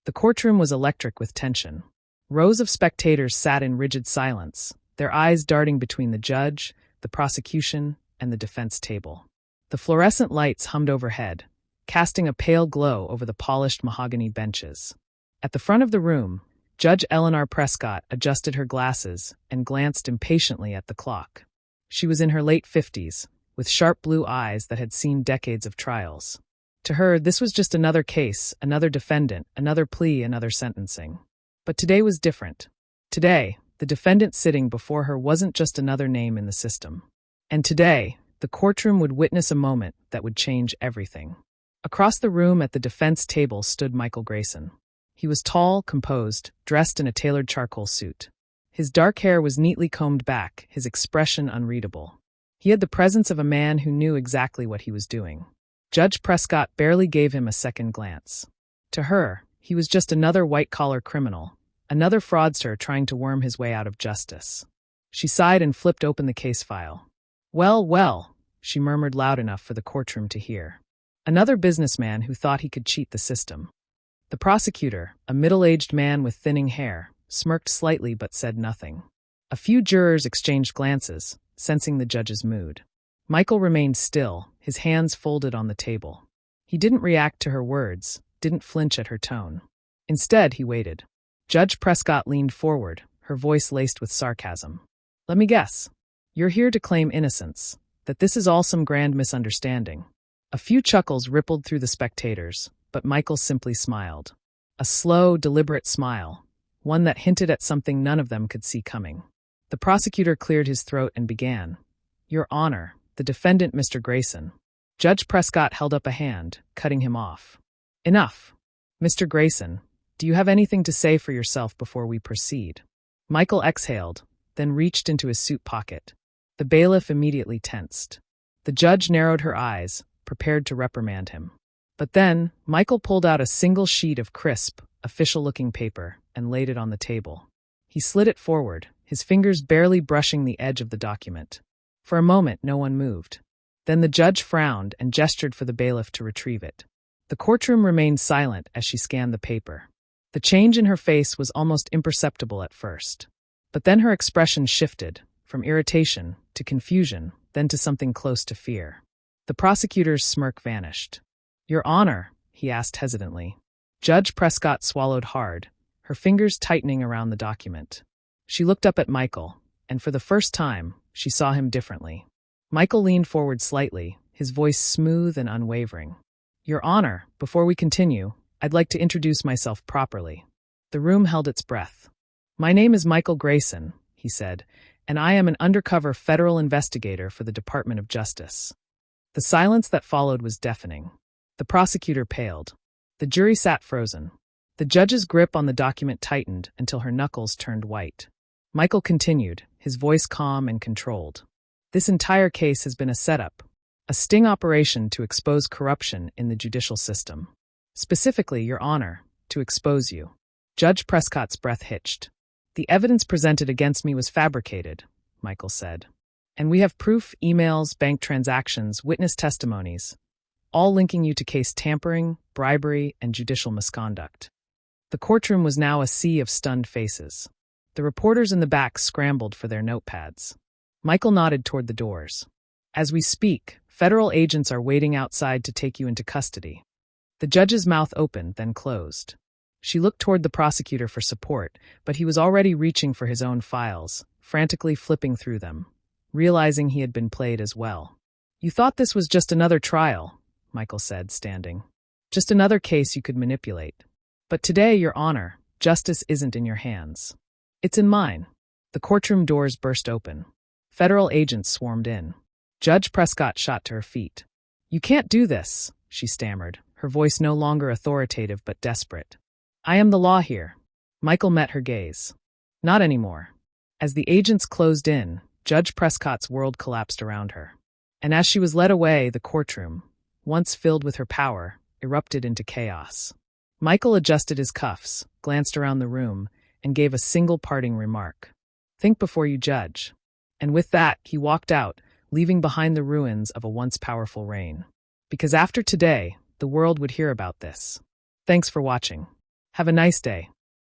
The courtroom was electric with tension. Rows of spectators sat in rigid silence, their eyes darting between the judge, the prosecution, and the defense table. The fluorescent lights hummed overhead, casting a pale glow over the polished mahogany benches. At the front of the room, Judge Eleanor Prescott adjusted her glasses and glanced impatiently at the clock. She was in her late 50s, with sharp blue eyes that had seen decades of trials. To her, this was just another case, another defendant, another plea, another sentencing. But today was different. Today, the defendant sitting before her wasn't just another name in the system. And today, the courtroom would witness a moment that would change everything. Across the room at the defense table stood Michael Grayson. He was tall, composed, dressed in a tailored charcoal suit. His dark hair was neatly combed back, his expression unreadable. He had the presence of a man who knew exactly what he was doing. Judge Prescott barely gave him a second glance. To her, he was just another white-collar criminal, another fraudster trying to worm his way out of justice. She sighed and flipped open the case file. "Well, well," she murmured loud enough for the courtroom to hear. Another businessman who thought he could cheat the system. The prosecutor, a middle-aged man with thinning hair, smirked slightly but said nothing. A few jurors exchanged glances, sensing the judge's mood. Michael remained still, his hands folded on the table. He didn't react to her words, didn't flinch at her tone. Instead, he waited. Judge Prescott leaned forward, her voice laced with sarcasm. "Let me guess. You're here to claim innocence, that this is all some grand misunderstanding." A few chuckles rippled through the spectators, but Michael simply smiled. A slow, deliberate smile, one that hinted at something none of them could see coming. The prosecutor cleared his throat and began. "Your Honor, the defendant, Mr. Grayson." Judge Prescott held up a hand, cutting him off. "Enough. Mr. Grayson, do you have anything to say for yourself before we proceed?" Michael exhaled, then reached into his suit pocket. The bailiff immediately tensed. The judge narrowed her eyes, prepared to reprimand him. But then, Michael pulled out a single sheet of crisp, official-looking paper and laid it on the table. He slid it forward, his fingers barely brushing the edge of the document. For a moment, no one moved. Then the judge frowned and gestured for the bailiff to retrieve it. The courtroom remained silent as she scanned the paper. The change in her face was almost imperceptible at first. But then her expression shifted, from irritation to confusion, then to something close to fear. The prosecutor's smirk vanished. "Your Honor," he asked hesitantly. Judge Prescott swallowed hard, her fingers tightening around the document. She looked up at Michael, and for the first time, she saw him differently. Michael leaned forward slightly, his voice smooth and unwavering. "Your Honor, before we continue, I'd like to introduce myself properly." The room held its breath. "My name is Michael Grayson," he said, "and I am an undercover federal investigator for the Department of Justice." The silence that followed was deafening. The prosecutor paled. The jury sat frozen. The judge's grip on the document tightened until her knuckles turned white. Michael continued, his voice calm and controlled. "This entire case has been a setup, a sting operation to expose corruption in the judicial system. Specifically, Your Honor, to expose you." Judge Prescott's breath hitched. "The evidence presented against me was fabricated," Michael said. "And we have proof, emails, bank transactions, witness testimonies, all linking you to case tampering, bribery, and judicial misconduct." The courtroom was now a sea of stunned faces. The reporters in the back scrambled for their notepads. Michael nodded toward the doors. "As we speak, federal agents are waiting outside to take you into custody." The judge's mouth opened, then closed. She looked toward the prosecutor for support, but he was already reaching for his own files, frantically flipping through them, realizing he had been played as well. "You thought this was just another trial," Michael said, standing. "Just another case you could manipulate. But today, Your Honor, justice isn't in your hands. It's in mine." The courtroom doors burst open. Federal agents swarmed in. Judge Prescott shot to her feet. "You can't do this," she stammered, her voice no longer authoritative but desperate. "I am the law here." Michael met her gaze. "Not anymore." As the agents closed in, Judge Prescott's world collapsed around her. And as she was led away, the courtroom, once filled with her power, erupted into chaos. Michael adjusted his cuffs, glanced around the room, and gave a single parting remark. "Think before you judge." And with that, he walked out, leaving behind the ruins of a once powerful reign. Because after today, the world would hear about this. Thanks for watching. Have a nice day.